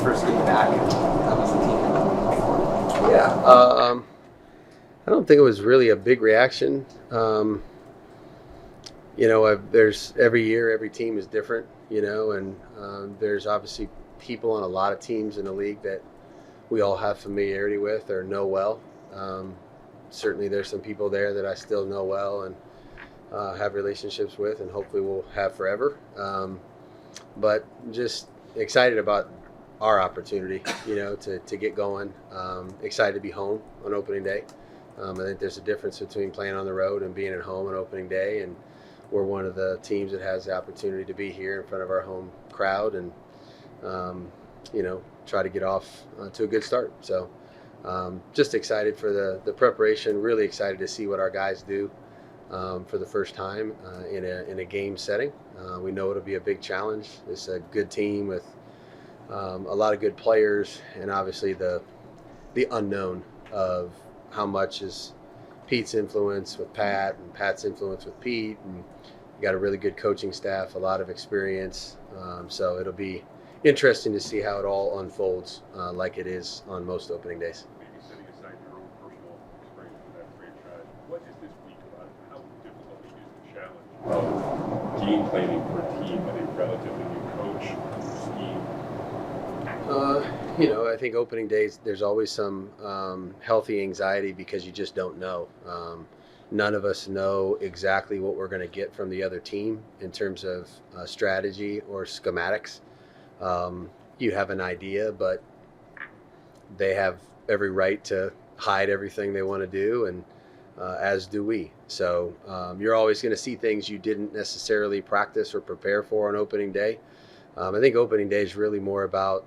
first game back? How was the team? Yeah. I don't think it was really a big reaction. There's every year, every team is different, and there's obviously people on a lot of teams in the league that we all have familiarity with or know well. Um, Certainly, there's some people there that I still know well and have relationships with, and hopefully we'll have forever. But just excited about our opportunity, to get going. Excited to be home on opening day. I think there's a difference between playing on the road and being at home on opening day, and we're one of the teams that has the opportunity to be here in front of our home crowd and try to get off to a good start. So just excited for the preparation. Really excited to see what our guys do for the first time in a game setting. We know it'll be a big challenge. It's a good team with a lot of good players, and obviously the unknown of how much is Pete's influence with Pat and Pat's influence with Pete, and you got a really good coaching staff, a lot of experience. So it'll be interesting to see how it all unfolds like it is on most opening days. Maybe setting aside your own personal experience with that franchise, what is this week about? How difficult is the challenge of game planning for a team with a relatively new coach, scheme? I think opening days, there's always some healthy anxiety because you just don't know. None of us know exactly what we're going to get from the other team in terms of strategy or schematics. You have an idea, but they have every right to hide everything they want to do, and as do we. So you're always going to see things you didn't necessarily practice or prepare for on opening day. I think opening day is really more about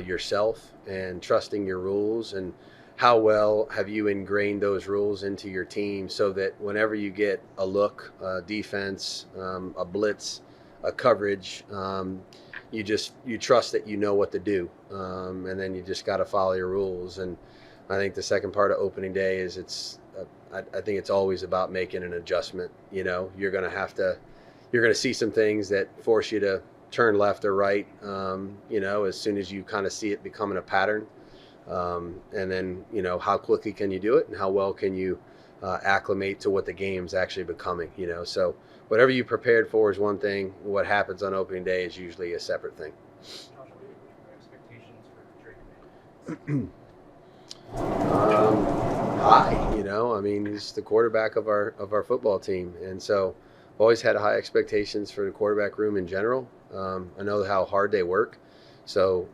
yourself and trusting your rules, and how well have you ingrained those rules into your team so that whenever you get a look, a defense, a blitz, a coverage, you trust that you know what to do, and then you just got to follow your rules. And I think the second part of opening day is I think it's always about making an adjustment. You're going to see some things that force you to turn left or right, as soon as you kind of see it becoming a pattern. And then, how quickly can you do it, and how well can you acclimate to what the game's actually becoming, So whatever you prepared for is one thing. What happens on opening day is usually a separate thing. Josh, what are your expectations for Drake? High, I mean, he's the quarterback of our football team, and so always had high expectations for the quarterback room in general. I know how hard they work, so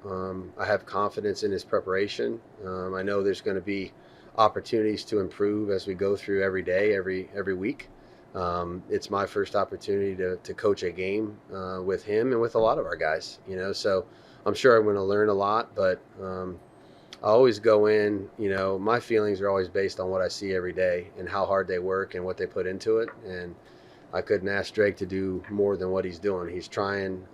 I have confidence in his preparation. I know there's going to be opportunities to improve as we go through every day, every week. It's my first opportunity to coach a game with him and with a lot of our guys, so I'm sure I'm going to learn a lot, but I always go in, my feelings are always based on what I see every day and how hard they work and what they put into it. And I couldn't ask Drake to do more than what he's doing. He's trying,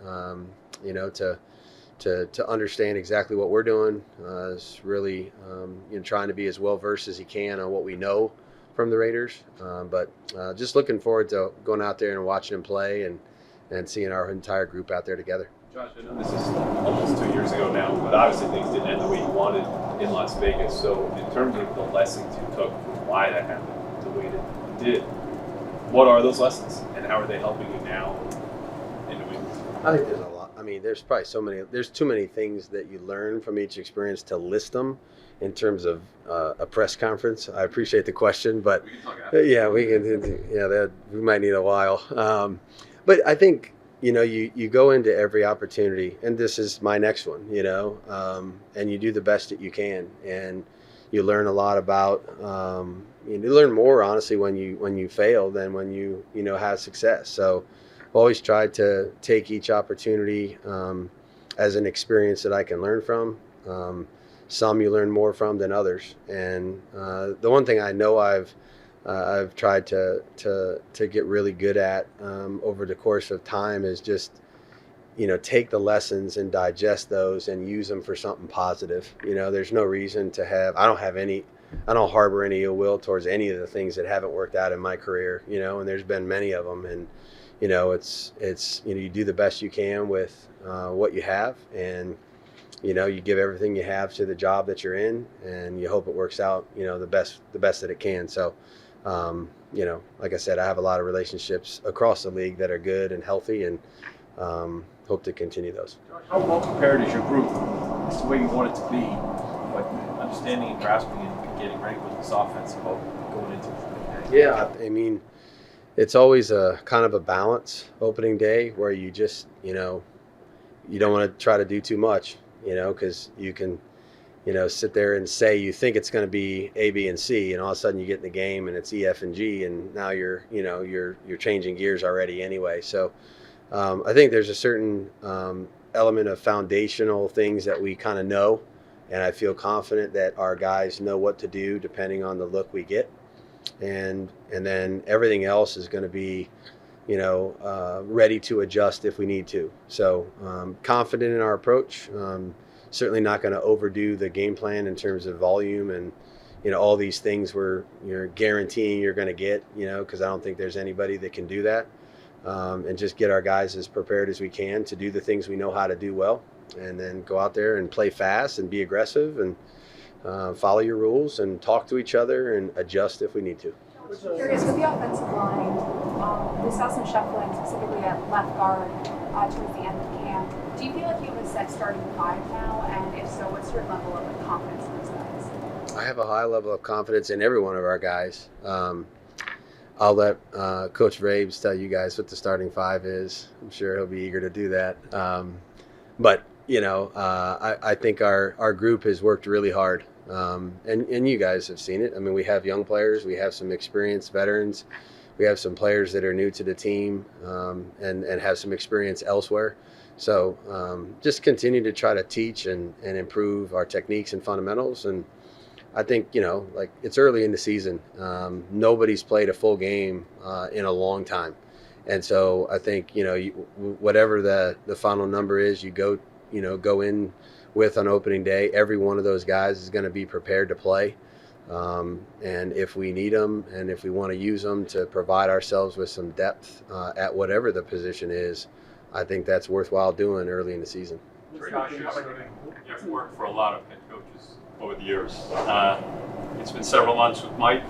to understand exactly what we're doing. Is really, trying to be as well versed as he can on what we know from the Raiders. But just looking forward to going out there and watching him play and seeing our entire group out there together. Josh, I know this is almost 2 years ago now, but obviously things didn't end the way you wanted in Las Vegas. So in terms of the lessons you took from why that happened the way that it did, what are those lessons, and how are they helping you now in New England? I think there's a lot. I mean, there's probably there's too many things that you learn from each experience to list them in terms of a press conference. I appreciate the question, but We can talk after. yeah, we can. Yeah, we might need a while. But I think, you go into every opportunity, and this is my next one, and you do the best that you can, and you learn a lot about. You learn more, honestly, when you fail than when you have success. So, I've always tried to take each opportunity as an experience that I can learn from. Some you learn more from than others, and the one thing I know I've tried to get really good at over the course of time is just take the lessons and digest those and use them for something positive. There's no reason to have. I don't harbor any ill will towards any of the things that haven't worked out in my career. And there's been many of them, and it's you do the best you can with what you have, and you give everything you have to the job that you're in, and you hope it works out, the best that it can. So, like I said, I have a lot of relationships across the league that are good and healthy, and hope to continue those. How well prepared is your group? It's the way you want it to be, but understanding and grasping and getting ready with this offense about going into the day. Yeah, I mean, it's always a kind of a balance opening day where you just, you don't want to try to do too much, because you can, sit there and say you think it's going to be A, B, and C, and all of a sudden you get in the game and it's E, F, and G, and now you're changing gears already anyway. So I think there's a certain element of foundational things that we kind of know, and I feel confident that our guys know what to do depending on the look we get. And then everything else is going to be, ready to adjust if we need to. So confident in our approach. Certainly not going to overdo the game plan in terms of volume and, all these things where you're guaranteeing you're going to get, because I don't think there's anybody that can do that. And just get our guys as prepared as we can to do the things we know how to do well, and then go out there and play fast and be aggressive and follow your rules and talk to each other and adjust if we need to. Curious, with the offensive line, we saw some shuffling, specifically at left guard towards the end of camp. Do you feel like you have a set starting five now? And if so, what's your level of confidence in those guys? I have a high level of confidence in every one of our guys. I'll let Coach Rabes tell you guys what the starting five is. I'm sure he'll be eager to do that. But I think our group has worked really hard. And you guys have seen it. I mean, we have young players, we have some experienced veterans, we have some players that are new to the team, and have some experience elsewhere. So just continue to try to teach and improve our techniques and fundamentals. And I think, it's early in the season. Nobody's played a full game in a long time. And so I think, whatever the final number is, you go in with on opening day, every one of those guys is going to be prepared to play. And if we need them and if we want to use them to provide ourselves with some depth at whatever the position is, I think that's worthwhile doing early in the season. Josh, you've worked for a lot of head coaches over the years. It's been several months with Mike.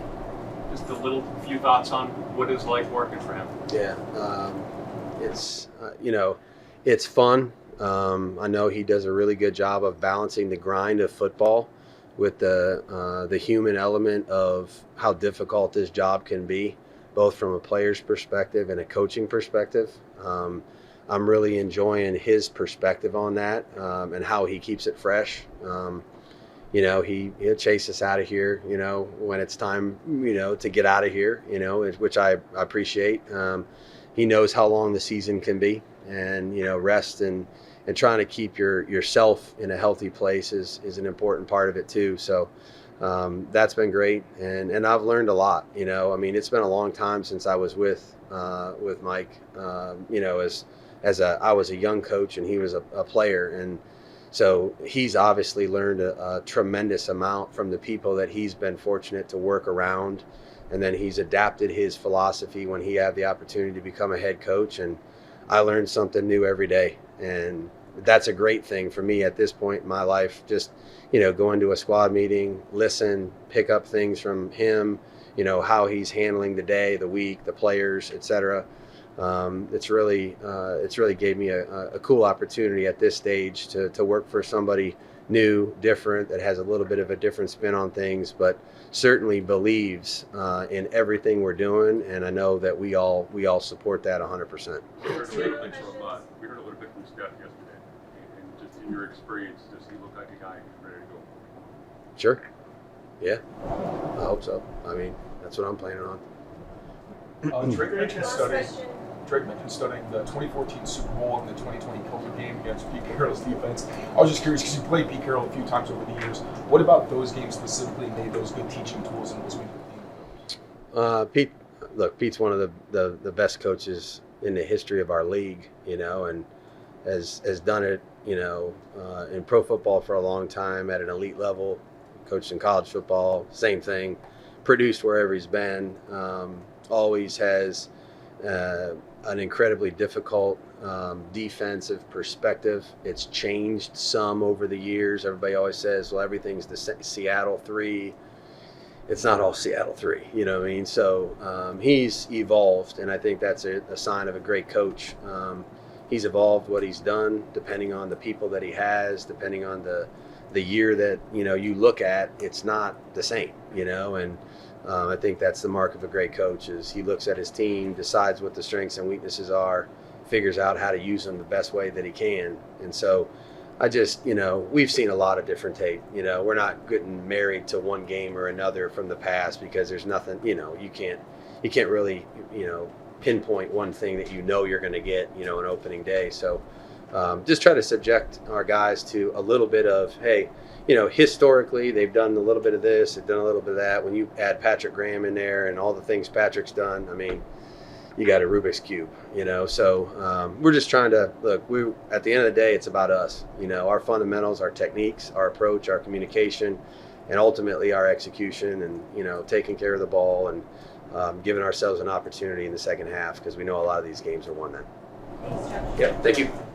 Just a few thoughts on what it's like working for him. Yeah, it's it's fun. I know he does a really good job of balancing the grind of football with the human element of how difficult this job can be, both from a player's perspective and a coaching perspective. I'm really enjoying his perspective on that and how he keeps it fresh. He'll chase us out of here, when it's time, to get out of here, which I appreciate. He knows how long the season can be, and, rest and trying to keep yourself in a healthy place is an important part of it too. So that's been great. And I've learned a lot, it's been a long time since I was with Mike, I was a young coach and he was a player. And so he's obviously learned a tremendous amount from the people that he's been fortunate to work around. And then he's adapted his philosophy when he had the opportunity to become a head coach. And I learned something new every day. And that's a great thing for me at this point in my life. Just, going to a squad meeting, listen, pick up things from him, how he's handling the day, the week, the players, etc. It's really gave me a cool opportunity at this stage to work for somebody new, different, that has a little bit of a different spin on things, but certainly believes in everything we're doing. And I know that we all support that 100%. We heard a little bit from Steph yesterday, and just in your experience, does he look like a guy who's ready to go? Sure. Yeah. I hope so. I mean, that's what I'm planning on. Drake mentioned studying the 2014 Super Bowl and the 2020 COVID game against Pete Carroll's defense. I was just curious because you played Pete Carroll a few times over the years. What about those games specifically made those good teaching tools and was Pete's one of the best coaches in the history of our league, and has done it, in pro football for a long time at an elite level, coached in college football, same thing, produced wherever he's been, always has an incredibly difficult defensive perspective. It's changed some over the years. Everybody always says, well, everything's the Seattle 3. It's not all Seattle 3, you know what I mean? So he's evolved, and I think that's a sign of a great coach. He's evolved what he's done depending on the people that he has, depending on the year that, you know, you look at, it's not the same, you know, and I think that's the mark of a great coach is he looks at his team, decides what the strengths and weaknesses are, figures out how to use them the best way that he can. And so I just, you know, we've seen a lot of different tape. You know, we're not getting married to one game or another from the past because there's nothing, you know, you can't really, you know, pinpoint one thing that you know you're going to get, you know, an opening day. So just try to subject our guys to a little bit of, hey, you know, historically they've done a little bit of this, they've done a little bit of that. When you add Patrick Graham in there and all the things Patrick's done, I mean, you got a Rubik's Cube, you know. So we're just trying to look. At the end of the day, it's about us, you know, our fundamentals, our techniques, our approach, our communication, and ultimately our execution, and you know, taking care of the ball and giving ourselves an opportunity in the second half because we know a lot of these games are won then. Thanks, Josh. Yep. Thank you.